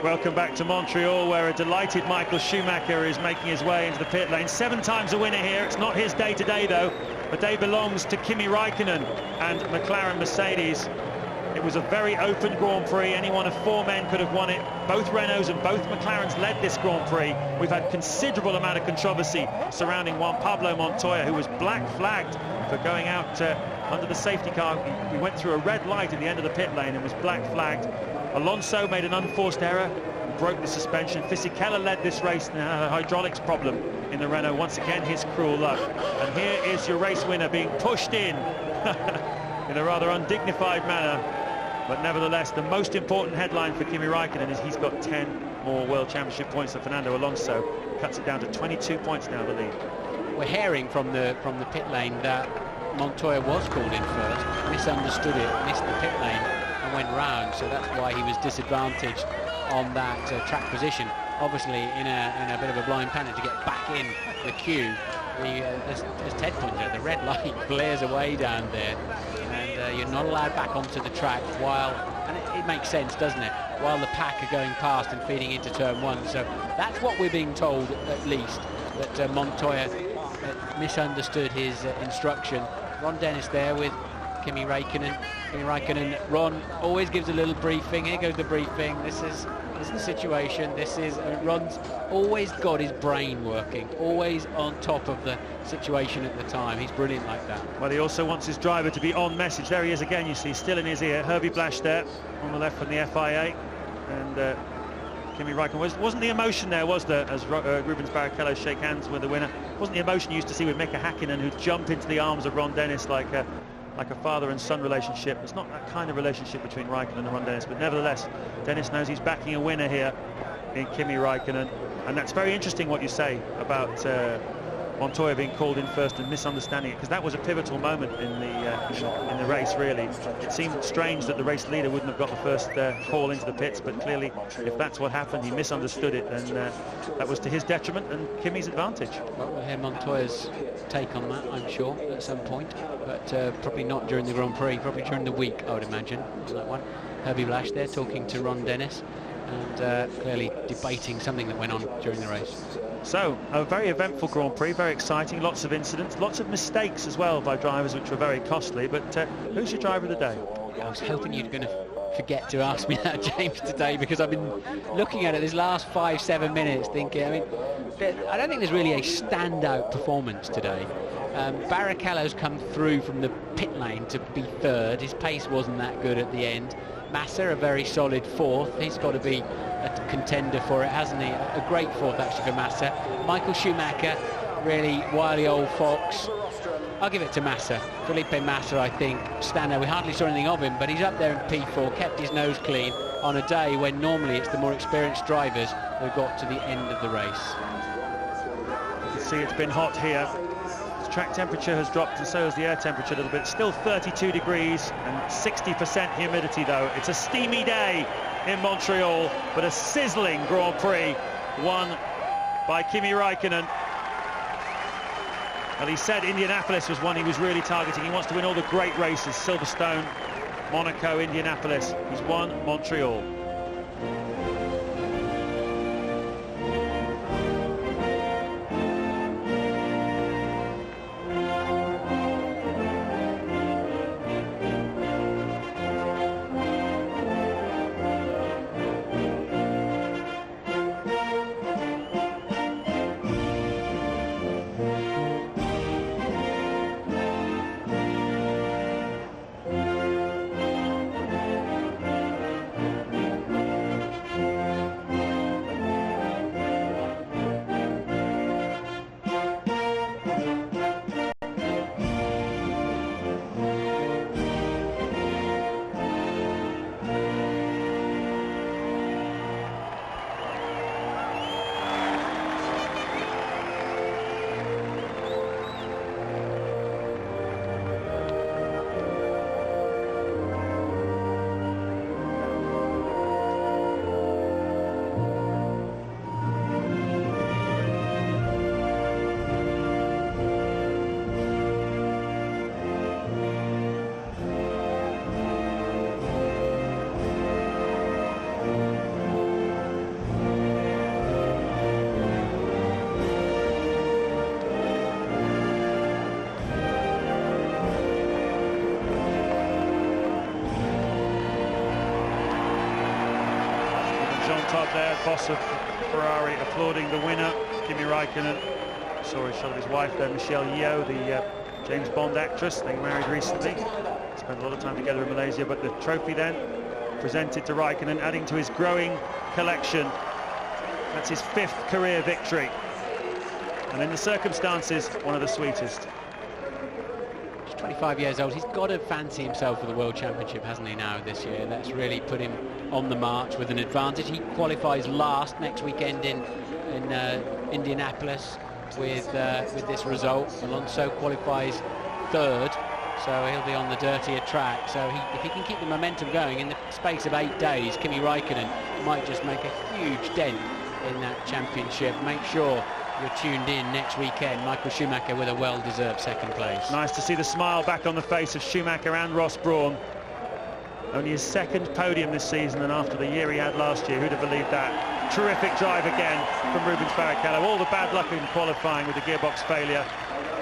Welcome back to Montreal, where a delighted Michael Schumacher is making his way into the pit lane. 7 times a winner here. It's not his day today, though. The day belongs to Kimi Raikkonen and McLaren Mercedes. It was a very open Grand Prix. Any one of 4 men could have won it. Both Renaults and both McLarens led this Grand Prix. We've had considerable amount of controversy surrounding Juan Pablo Montoya, who was black flagged for going out under the safety car. He went through a red light at the end of the pit lane and was black flagged. Alonso made an unforced error, broke the suspension. Fisichella led this race and had a hydraulics problem in the Renault. Once again, his cruel luck. And here is your race winner being pushed in a rather undignified manner. But nevertheless, the most important headline for Kimi Raikkonen is he's got 10 more World Championship points than Fernando Alonso. Cuts it down to 22 points now, the lead. We're hearing from the pit lane that Montoya was called in first, misunderstood it, missed the pit lane and went round, so that's why he was disadvantaged on that track position. Obviously in a bit of a blind panic to get back in the queue. As Ted pointed out, the red light blares away down there, and you're not allowed back onto the track while, and it makes sense, doesn't it, while the pack are going past and feeding into turn 1. So that's what we're being told, at least, that Montoya misunderstood his instruction. Ron Dennis there with Kimi Raikkonen. Ron always gives a little briefing. Here goes the briefing. This is the situation. Ron's always got his brain working, always on top of the situation at the time. He's brilliant like that. Well, he also wants his driver to be on message. There he is again, you see, still in his ear. Herbie Blash there on the left from the FIA. And Kimi Raikkonen, wasn't the emotion there, was there, as Rubens Barrichello shake hands with the winner? Wasn't the emotion you used to see with Mika Hakkinen, who'd jump into the arms of Ron Dennis like a father and son relationship. It's not that kind of relationship between Raikkonen and Ron Dennis, but nevertheless, Dennis knows he's backing a winner here in Kimi Raikkonen. And that's very interesting what you say about Montoya being called in first and misunderstanding it, because that was a pivotal moment in the race, really. It seemed strange that the race leader wouldn't have got the first call into the pits, but clearly, if that's what happened, he misunderstood it, and that was to his detriment and Kimi's advantage. Well, we'll hear Montoya's take on that, I'm sure, at some point, but probably not during the Grand Prix, probably during the week, I would imagine, on that one. Herbie Blash there talking to Ron Dennis, and clearly debating something that went on during the race. So, a very eventful Grand Prix, very exciting, lots of incidents, lots of mistakes as well by drivers, which were very costly. But who's your driver of the day? I was hoping you're going to forget to ask me that, James, today, because I've been looking at it this last 5-7 minutes thinking, I don't think there's really a standout performance today. Barrichello's come through from the pit lane to be third. His pace wasn't that good at the end. Massa, a very solid fourth. He's got to be a contender for it, hasn't he? A great fourth, actually, for Massa. Michael Schumacher, really wily old fox. I'll give it to Massa. Felipe Massa, I think, standout. We hardly saw anything of him, but he's up there in P4, kept his nose clean on a day when normally it's the more experienced drivers who got to the end of the race. You can see it's been hot here. The track temperature has dropped, and so has the air temperature a little bit. Still 32 degrees and 60% humidity, though. It's a steamy day in Montreal, but a sizzling Grand Prix won by Kimi Raikkonen. Well, he said Indianapolis was one he was really targeting. He wants to win all the great races: Silverstone, Monaco, Indianapolis. He's won Montreal. Coulthard there, boss of Ferrari, applauding the winner, Kimi Raikkonen. Saw a shot of his wife there, Michelle Yeoh, the James Bond actress. They married recently. Spent a lot of time together in Malaysia, but the trophy then presented to Raikkonen, adding to his growing collection. That's his 5th career victory. And in the circumstances, one of the sweetest. He's 25 years old. He's got to fancy himself for the World Championship, hasn't he, now this year? That's really put him on the march with an advantage. He qualifies last next weekend in Indianapolis with this result. Alonso qualifies 3rd, so he'll be on the dirtier track. So if he can keep the momentum going in the space of 8 days, Kimi Raikkonen might just make a huge dent in that championship. Make sure you're tuned in next weekend. Michael Schumacher with a well-deserved 2nd place. Nice to see the smile back on the face of Schumacher and Ross Brawn. Only his 2nd podium this season, and after the year he had last year, who'd have believed that? Terrific drive again from Rubens Barrichello. All the bad luck in qualifying with the gearbox failure.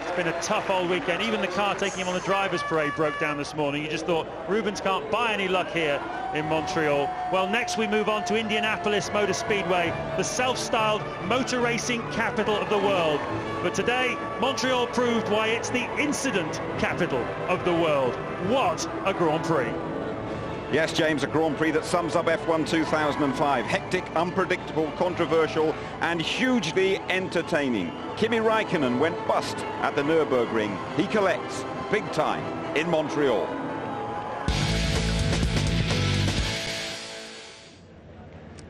It's been a tough old weekend. Even the car taking him on the driver's parade broke down this morning. You just thought Rubens can't buy any luck here in Montreal. Well, next we move on to Indianapolis Motor Speedway, the self-styled motor racing capital of the world. But today, Montreal proved why it's the incident capital of the world. What a Grand Prix. Yes, James, a Grand Prix that sums up F1 2005. Hectic, unpredictable, controversial and hugely entertaining. Kimi Raikkonen went bust at the Nürburgring. He collects big time in Montreal.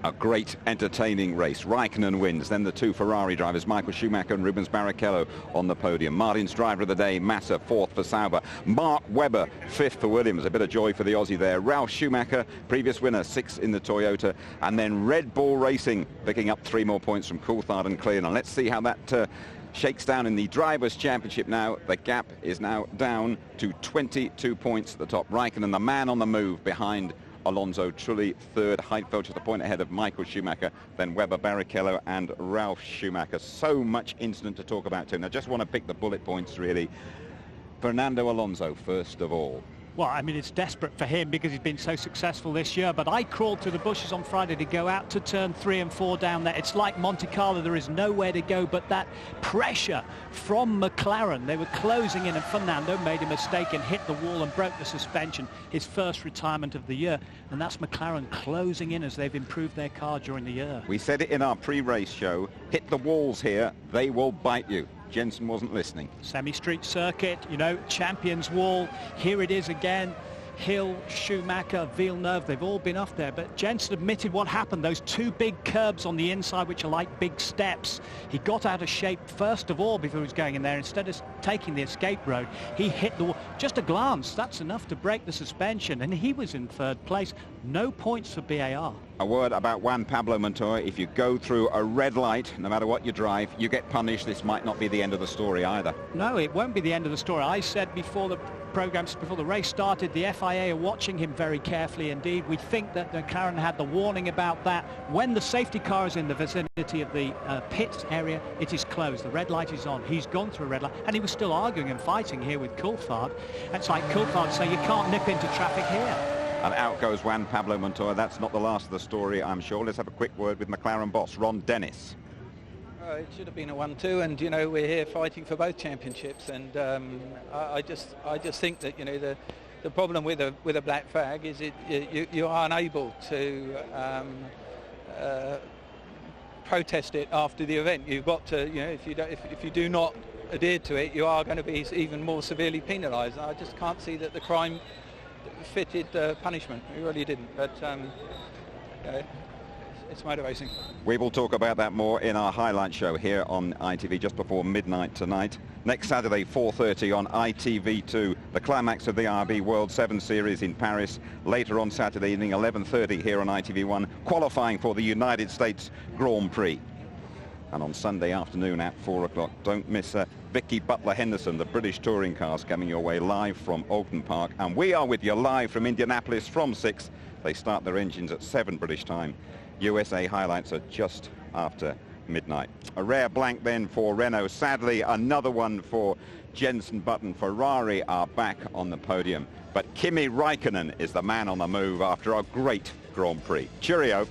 A great, entertaining race. Raikkonen wins. Then the 2 Ferrari drivers, Michael Schumacher and Rubens Barrichello, on the podium. Martin's driver of the day, Massa, 4th for Sauber. Mark Webber, 5th for Williams. A bit of joy for the Aussie there. Ralf Schumacher, previous winner, 6th in the Toyota. And then Red Bull Racing picking up 3 more points from Coulthard and Clearnon. Let's see how that shakes down in the Drivers' Championship now. The gap is now down to 22 points at the top. Raikkonen, the man on the move behind Alonso, Trulli 3rd, Heidfeld just a point ahead of Michael Schumacher, then Webber, Barrichello and Ralf Schumacher. So much incident to talk about too. Now, just want to pick the bullet points really. Fernando Alonso, first of all. Well, I mean, it's desperate for him because he's been so successful this year, but I crawled through the bushes on Friday to go out to turn 3 and 4 down there. It's like Monte Carlo. There is nowhere to go, but that pressure from McLaren. They were closing in, and Fernando made a mistake and hit the wall and broke the suspension, his first retirement of the year. And that's McLaren closing in as they've improved their car during the year. We said it in our pre-race show, hit the walls here, they will bite you. Jensen wasn't listening. Semi-street circuit, you know, Champions Wall. Here it is again. Hill, Schumacher, Villeneuve, they've all been off there. But Jensen admitted what happened. Those 2 big curbs on the inside, which are like big steps. He got out of shape first of all before he was going in there. Instead of taking the escape road, he hit the wall. Just a glance, that's enough to break the suspension. And he was in 3rd place. No points for BAR. A word about Juan Pablo Montoya. If you go through a red light, no matter what you drive, you get punished. This might not be the end of the story either. No, it won't be the end of the story. I said before the programs, before the race started, the FIA are watching him very carefully indeed. We think that McLaren had the warning about that. When the safety car is in the vicinity of the pit area, it is closed. The red light is on. He's gone through a red light, and he was still arguing and fighting here with Coulthard. It's like Coulthard saying you can't nip into traffic here. And out goes Juan Pablo Montoya. That's not the last of the story, I'm sure. Let's have a quick word with McLaren boss Ron Dennis. It should have been a 1-2, and you know, we're here fighting for both championships, and I just think that, you know, the problem with a black flag is you are unable to protest it after the event. You've got to, you know, if you do not adhere to it, you are going to be even more severely penalised. I just can't see that the crime fitted punishment. It really didn't, but you know, it's motor racing. We will talk about that more in our highlight show here on ITV just before midnight tonight. Next Saturday, 4:30 on ITV2, the climax of the RB World 7 Series in Paris. Later on Saturday evening, 11:30 here on ITV1, qualifying for the United States Grand Prix. And on Sunday afternoon at 4 o'clock, don't miss Vicky Butler-Henderson, the British touring cars coming your way live from Oakton Park. And we are with you live from Indianapolis from 6. They start their engines at 7 British time. USA highlights are just after midnight. A rare blank then for Renault. Sadly, another one for Jenson Button. Ferrari are back on the podium. But Kimi Raikkonen is the man on the move after a great Grand Prix. Cheerio.